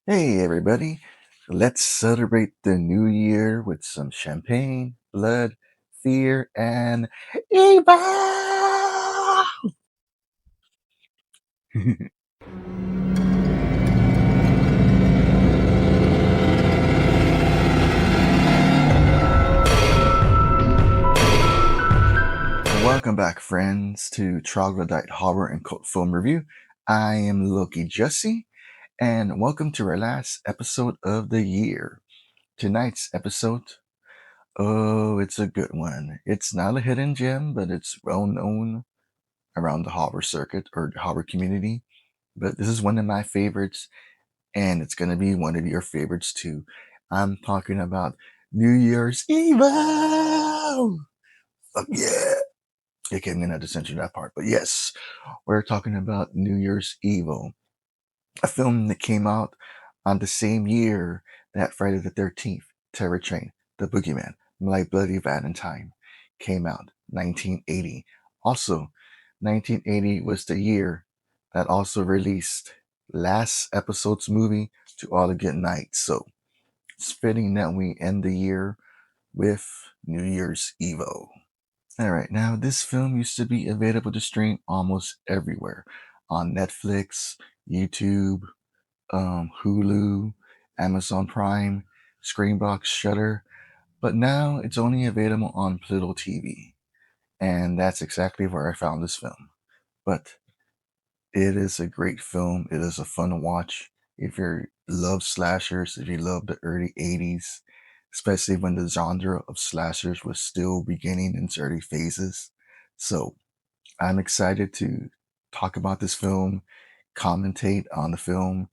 Hey, everybody. Let's celebrate the new year with some champagne, blood, fear, and evil! Welcome back, friends, to Troglodyte Horror and Cult Film Review. I am Loki Jesse, and welcome to our last episode of the year. Tonight's episode, oh, it's a good one. It's not a hidden gem, but it's well known around the horror circuit or the horror community. But this is one of my favorites, and it's going to be one of your favorites too. I'm talking about New Year's Evil! Fuck yeah! Okay, I'm going to have to censor that part. But yes, we're talking about New Year's Evil, a film that came out on the same year that Friday the 13th, Terror Train, The Boogeyman, My Bloody Valentine came out, 1980. Also, 1980 was the year that also released last episode's movie, To All a Good Night. So it's fitting that we end the year with New Year's Evil. Alright, now this film used to be available to stream almost everywhere on Netflix, YouTube, Hulu, Amazon Prime, Screenbox, Shutter, but now it's only available on Pluto TV. And that's exactly where I found this film. But it is a great film. It is a fun watch. If you love slashers, if you love the early 80s, especially when the genre of slashers was still beginning in its early phases. So I'm excited to talk about this film, commentate on the film,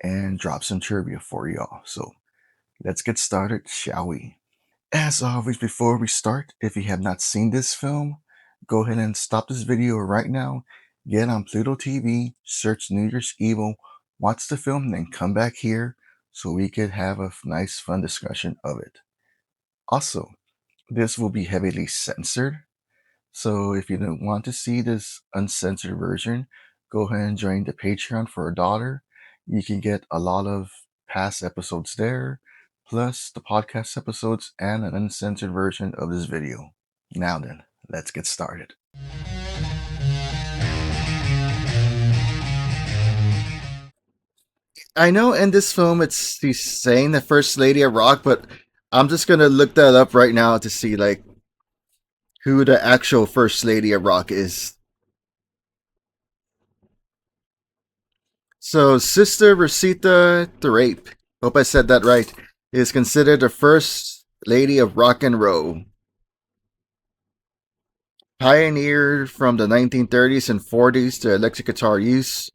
and drop some trivia for y'all. So let's get started, shall we? As always, before we start, if you have not seen this film, go ahead and stop this video right now, get on Pluto TV, search New Year's Evil, watch the film, then come back here so we could have a nice fun discussion of it. Also, this will be heavily censored, so if you don't want to see this uncensored version, go ahead and join the Patreon for $1. You can get a lot of past episodes there, plus the podcast episodes and an uncensored version of this video. Now then, let's get started. I know in this film he's saying the First Lady of Rock, but I'm just gonna look that up right now to see like who the actual First Lady of Rock is. So, Sister Rosita Tarape, hope I said that right, is considered the first lady of rock and roll. Pioneered from the 1930s and 40s to electric guitar use.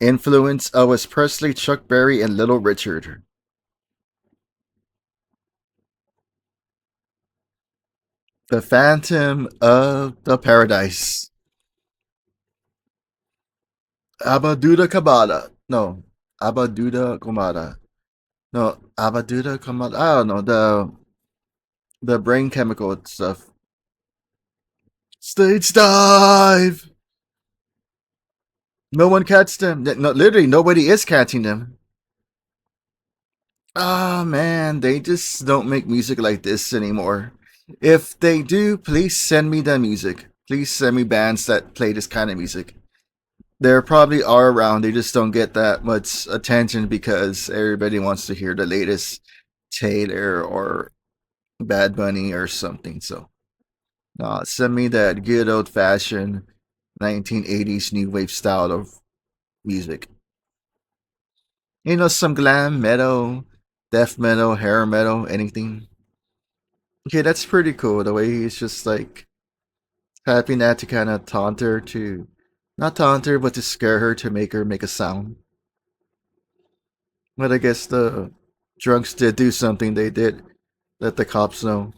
Influence Elvis Presley, Chuck Berry, and Little Richard. The Phantom of the Paradise. Abaduda Kabada. No, Abaduda Kamada. No, Abaduda Kamada. I don't know, the brain chemical stuff. Stage dive! No one catches them. No, literally, nobody is catching them. Ah, man, they just don't make music like this anymore. If they do, please send me the music. Please send me bands that play this kind of music. There probably are around, they just don't get that much attention because everybody wants to hear the latest Taylor or Bad Bunny or something. So, no, send me that good old fashioned 1980s new wave style of music. Some glam metal, death metal, hair metal, anything. Okay, that's pretty cool. The way he's just like tapping that to kind of taunt her to, not taunt her, but to scare her to make her make a sound. But I guess the drunks did do something. They did let the cops know.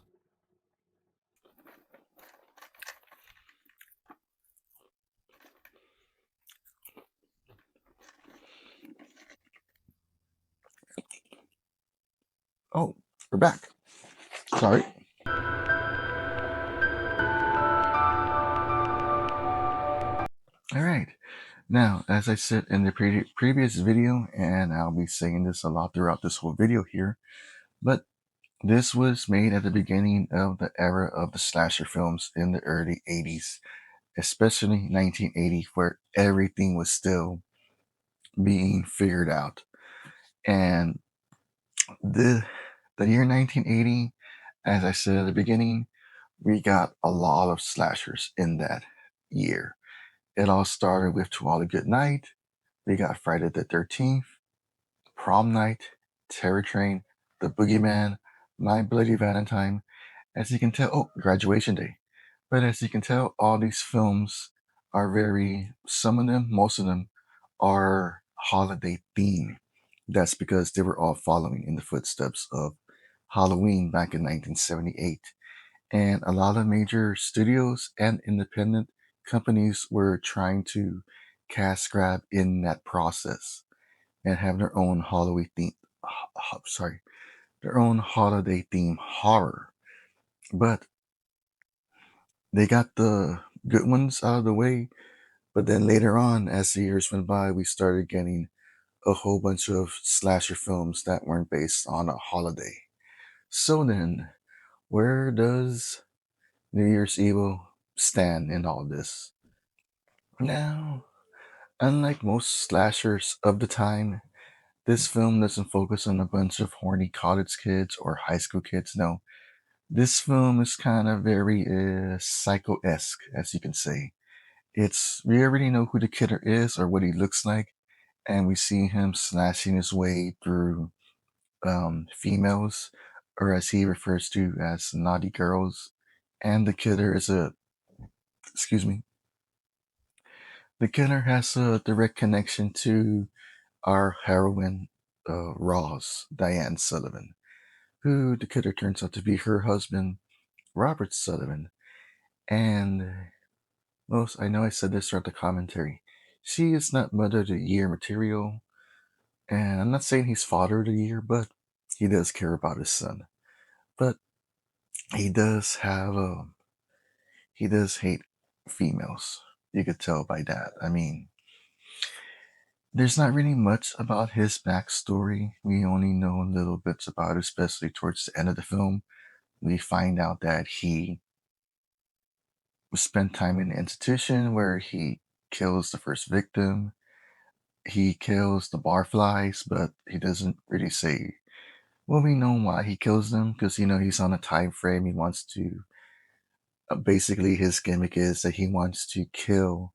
Oh, we're back. Sorry. All right. Now, as I said in the previous video, and I'll be saying this a lot throughout this whole video here, but this was made at the beginning of the era of the slasher films in the early 80s, especially 1980, where everything was still being figured out. And the year 1980, as I said at the beginning, we got a lot of slashers in that year. It all started with To All a Good Night. We got Friday the 13th, Prom Night, Terror Train, The Boogeyman, My Bloody Valentine. As you can tell, Graduation Day. But as you can tell, all these films are some of them, most of them, are holiday themed. That's because they were all following in the footsteps of Halloween back in 1978. And a lot of major studios and independent companies were trying to cash grab in that process and have their own Halloween theme, sorry, their own holiday theme horror. But they got the good ones out of the way. But then later on, as the years went by, we started getting a whole bunch of slasher films that weren't based on a holiday. So then, where does New Year's Evil stand in all this? Now, unlike most slashers of the time, this film doesn't focus on a bunch of horny college kids or high school kids. No, this film is kind of very psycho-esque, as you can say. We already know who the killer is or what he looks like, and we see him slashing his way through females, or as he refers to as naughty girls. And excuse me, the killer has a direct connection to our heroine, Ross, Diane Sullivan, who the killer turns out to be her husband, Robert Sullivan. And most, I know I said this throughout the commentary, she is not Mother of the Year material. And I'm not saying he's Father of the Year, but he does care about his son. But he does have he does hate females. You could tell by that. I mean, there's not really much about his backstory. We only know little bits about it, especially towards the end of the film. We find out that he spent time in an institution where he kills the first victim. He kills the barflies, but he doesn't really say. Well, we know why he kills them because he's on a time frame. He wants to. Basically, his gimmick is that he wants to kill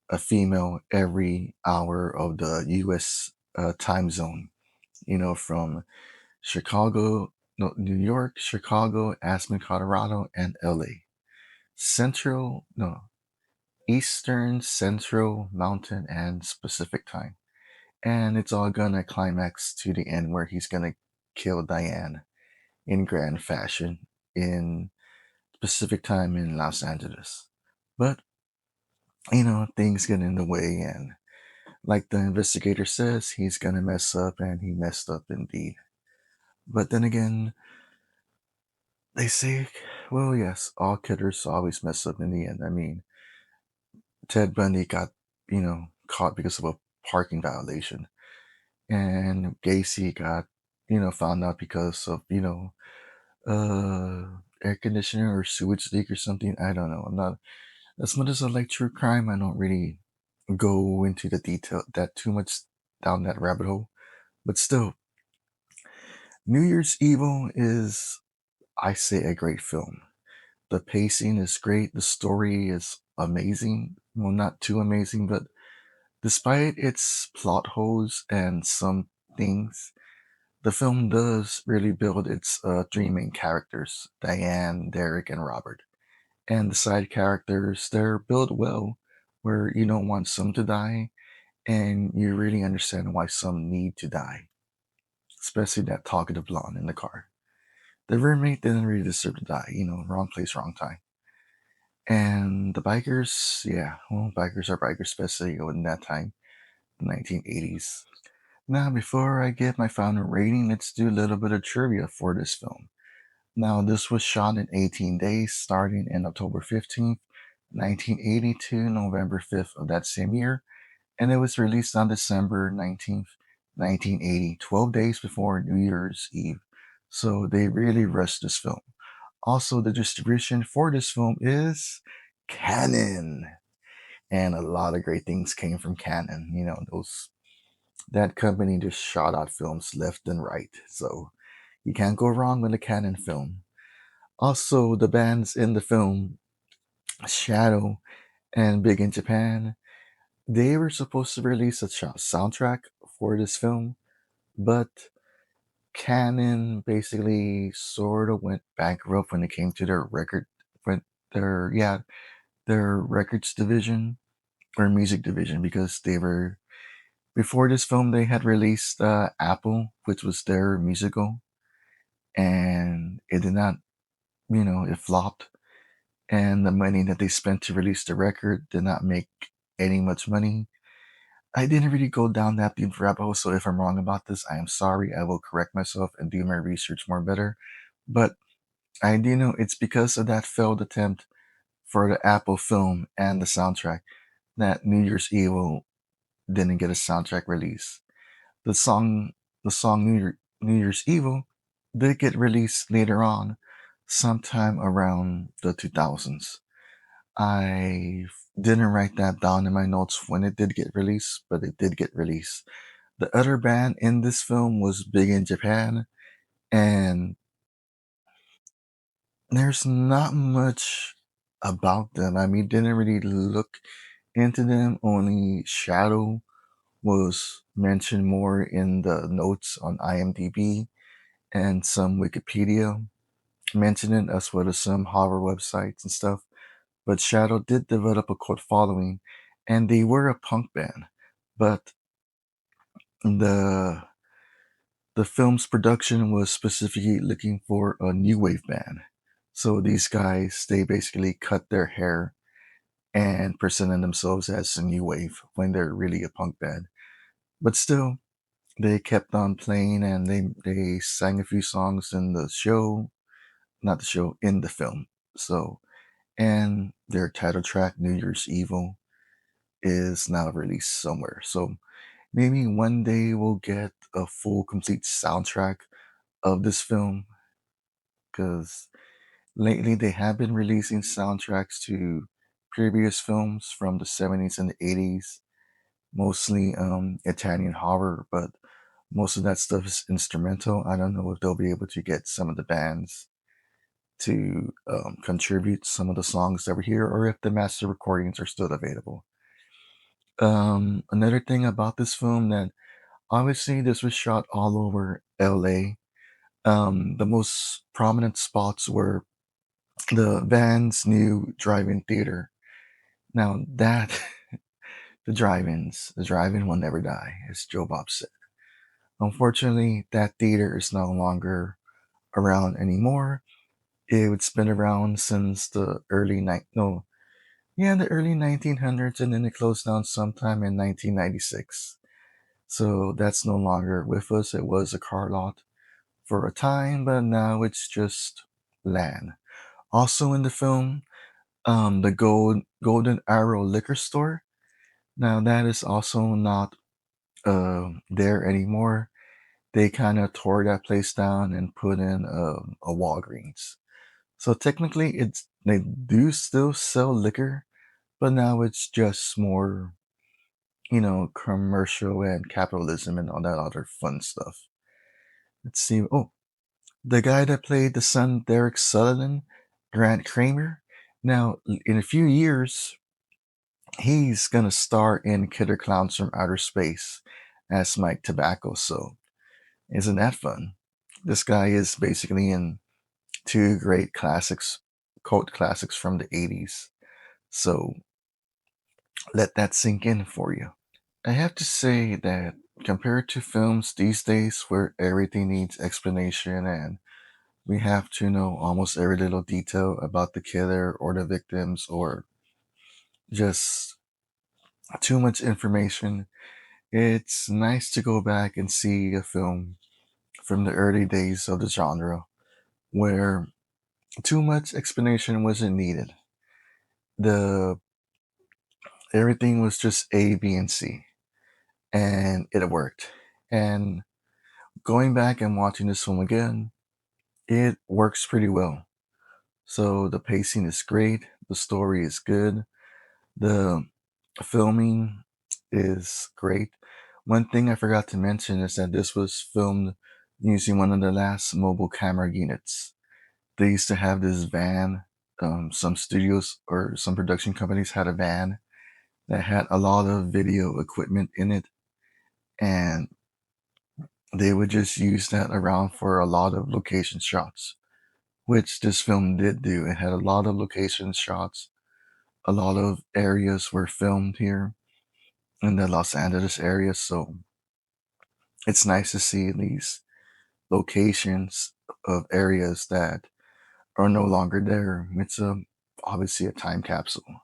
a female every hour of the U.S. Time zone. From Chicago, no, New York, Chicago, Aspen, Colorado, and L.A. Central, no, Eastern, Central, Mountain, and Pacific time. And it's all gonna climax to the end where he's gonna kill Diane in grand fashion in Pacific time in Los Angeles. But, things get in the way, and like the investigator says, he's gonna mess up, and he messed up indeed. But then again, they say, well, yes, all killers always mess up in the end. I mean, Ted Bundy got, caught because of a parking violation, and Gacy got, found out because of, air conditioner or sewage leak or something. I don't know. I'm not, as much as I like true crime, I don't really go into the detail that too much down that rabbit hole. But still, New Year's Evil is, I say, a great film. The pacing is great. The story is amazing. Well, not too amazing, but despite its plot holes and some things, the film does really build its three main characters, Diane, Derek, and Robert. And the side characters, they're built well, where you don't want some to die, and you really understand why some need to die, especially that talkative blonde in the car. The roommate didn't really deserve to die, wrong place, wrong time. And the bikers, yeah, well, bikers are bikers, especially in that time, the 1980s. Now, before I give my final rating, let's do a little bit of trivia for this film. Now, this was shot in 18 days, starting in October 15th, 1980 to November 5th of that same year. and it was released on December 19th, 1980, 12 days before New Year's Eve. So they really rushed this film. Also, the distribution for this film is Canon, and a lot of great things came from Canon. You know, those that company just shot out films left and right. So you can't go wrong with a Canon film. Also, the bands in the film, Shadow and Big in Japan, they were supposed to release a soundtrack for this film, but Canon basically sort of went bankrupt when it came to their record, when their records division or music division, because they were before this film they had released Apple, which was their musical, and it did not, it flopped, and the money that they spent to release the record did not make any much money. I didn't really go down that deep rabbit hole, so if I'm wrong about this, I am sorry. I will correct myself and do my research more better. But I do know it's because of that failed attempt for the Apple film and the soundtrack that New Year's Evil didn't get a soundtrack release. The song, the song New Year's Evil did get released later on, sometime around the 2000s. I didn't write that down in my notes when it did get released, but it did get released. The other band in this film was Big in Japan, and there's not much about them. I mean, didn't really look into them. Only Shadow was mentioned more in the notes on IMDb and some Wikipedia mentioning it, as well as some horror websites and stuff. But Shadow did develop a cult following, and they were a punk band. But the the film's production was specifically looking for a new wave band. So these guys, they basically cut their hair and presented themselves as a new wave when they're really a punk band. But still, they kept on playing, and they sang a few songs in the show, not the show, in the film. So, and their title track, New Year's Evil, is now released somewhere. So maybe one day we'll get a full, complete soundtrack of this film, because lately they have been releasing soundtracks to previous films from the 70s and the 80s, mostly Italian horror, but most of that stuff is instrumental. I don't know if they'll be able to get some of the bands to contribute some of the songs that were here, or if the master recordings are still available. Another thing about this film, that obviously this was shot all over LA. The most prominent spots were the Van's new drive-in theater. Now that the drive-in will never die, as Joe Bob said. Unfortunately, that theater is no longer around anymore. It's been around since the early night no, yeah, the early 1900s, and then it closed down sometime in 1996. So that's no longer with us. It was a car lot for a time, but now it's just land. Also in the film, the Golden Arrow liquor store. Now that is also not there anymore. They kind of tore that place down and put in a Walgreens. So technically, it's they do still sell liquor, but now it's just more, commercial and capitalism and all that other fun stuff. Let's see. Oh, the guy that played the son, Derek Sutherland, Grant Kramer. Now, in a few years, he's gonna star in Killer Clowns from Outer Space as Mike Tobacco. So, isn't that fun? This guy is basically in two great classics, cult classics from the 80s. So, let that sink in for you. I have to say that compared to films these days where everything needs explanation and we have to know almost every little detail about the killer or the victims, or just too much information, it's nice to go back and see a film from the early days of the genre where too much explanation wasn't needed. The Everything was just A, B, and C. and it worked. And going back and watching this film again, it works pretty well. So the pacing is great, the story is good, the filming is great. One thing I forgot to mention is that this was filmed using one of the last mobile camera units. They used to have this van. Some studios or some production companies had a van that had a lot of video equipment in it, and they would just use that around for a lot of location shots, which this film did do. It had a lot of location shots. A lot of areas were filmed here in the Los Angeles area, so it's nice to see these locations of areas that are no longer there. It's obviously a time capsule.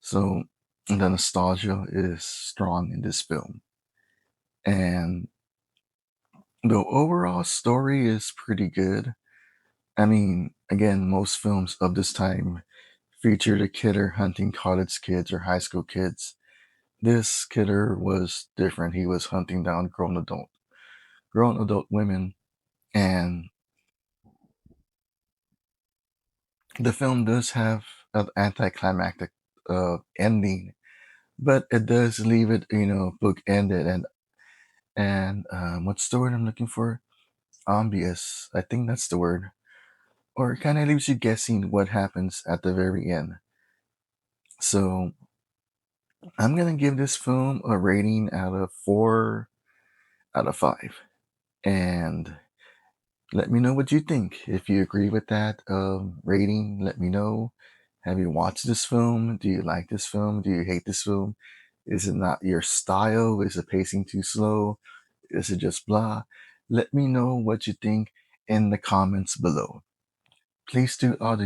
So the nostalgia is strong in this film. And the overall story is pretty good. I mean, again, most films of this time featured a killer hunting college kids or high school kids. This killer was different. He was hunting down grown adult women, and the film does have an anticlimactic ending, but it does leave it, book ended, and what's the word I'm looking for? Obvious. I think that's the word. Or it kind of leaves you guessing what happens at the very end. So I'm gonna give this film a rating out of 4 out of 5, and let me know what you think. If you agree with that rating, let me know. Have you watched this film? Do you like this film? Do you hate this film? Is it not your style? Is the pacing too slow? Is it just blah? Let me know what you think in the comments below. Please do all the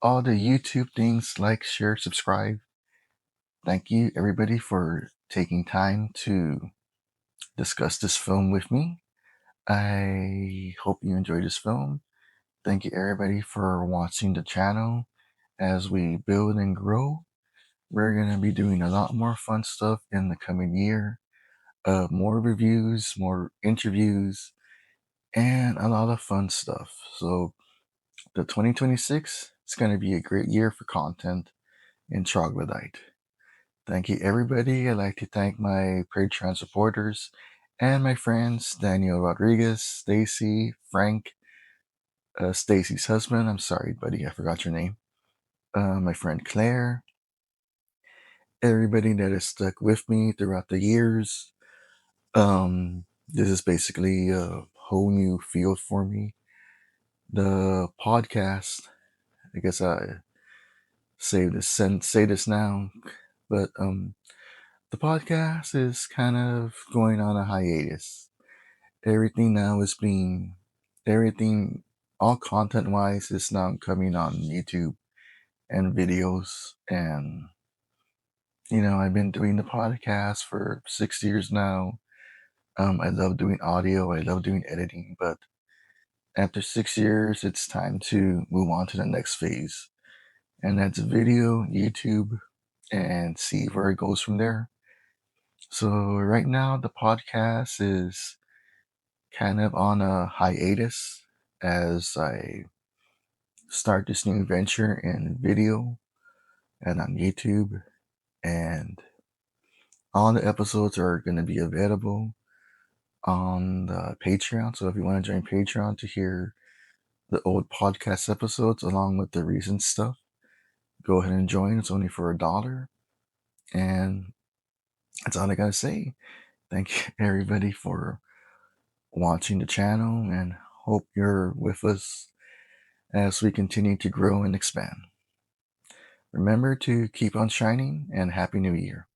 YouTube things, like, share, subscribe. Thank you everybody for taking time to discuss this film with me. I hope you enjoyed this film. Thank you everybody for watching the channel. As we build and grow, we're going to be doing a lot more fun stuff in the coming year. More reviews, more interviews, and a lot of fun stuff. So the 2026 is going to be a great year for content in Troglodyte. Thank you everybody. I'd like to thank my Patreon supporters and my friends Daniel Rodriguez, Stacy, Frank, Stacy's husband. I'm sorry, buddy, I forgot your name. My friend Claire, everybody that has stuck with me throughout the years. This is basically a whole new field for me. The podcast, I guess I say this now, but the podcast is kind of going on a hiatus. Everything now is being everything all content wise is now coming on YouTube and videos, and I've been doing the podcast for 6 years now. I love doing audio, I love doing editing, but after 6 years it's time to move on to the next phase, and that's video, YouTube, and see where it goes from there. So right now the podcast is kind of on a hiatus as I start this new venture in video and on YouTube, and all the episodes are going to be available on the Patreon. So if you want to join Patreon to hear the old podcast episodes along with the recent stuff, go ahead and join. It's only for $1. And that's all I gotta say. Thank you everybody for watching the channel, and hope you're with us as we continue to grow and expand. Remember to keep on shining, and Happy New Year.